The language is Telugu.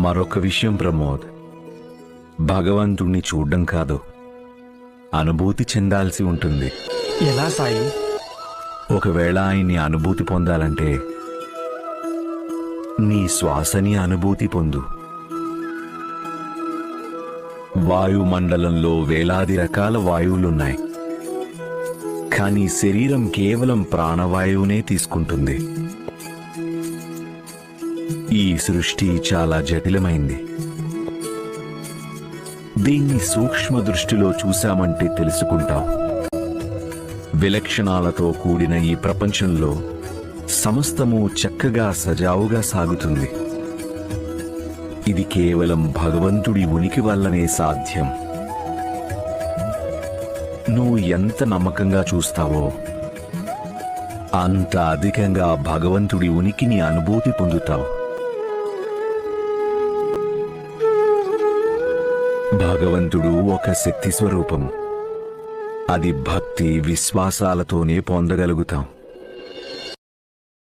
మరొక విషయం ప్రమోద్, భగవంతుణ్ణి చూడ్డం కాదు, అనుభూతి చెందాల్సి ఉంటుంది. ఎలా సాయి? ఒకవేళ ఆయన్ని అనుభూతి పొందాలంటే నీ శ్వాసని అనుభూతి పొందు. వాయుమండలంలో వేలాది రకాల వాయువులున్నాయి, కానీ శరీరం కేవలం ప్రాణవాయువునే తీసుకుంటుంది. ఈ సృష్టి చాలా జటిలమైంది. దీన్ని సూక్ష్మ దృష్టిలో చూశామంటే తెలుసుకుంటాం. విలక్షణాలతో కూడిన ఈ ప్రపంచంలో సమస్తము చక్కగా సజావుగా సాగుతుంది. ఇది కేవలం భగవంతుడి ఉనికి వల్లనే సాధ్యం. నువ్వు ఎంత నమ్మకంగా చూస్తావో అంత అధికంగా భగవంతుడి ఉనికిని అనుభూతి పొందుతావు. భగవంతుడు ఒక శక్తి స్వరూపం. అది భక్తి విశ్వాసాలతోనే పొందగలుగుతాం.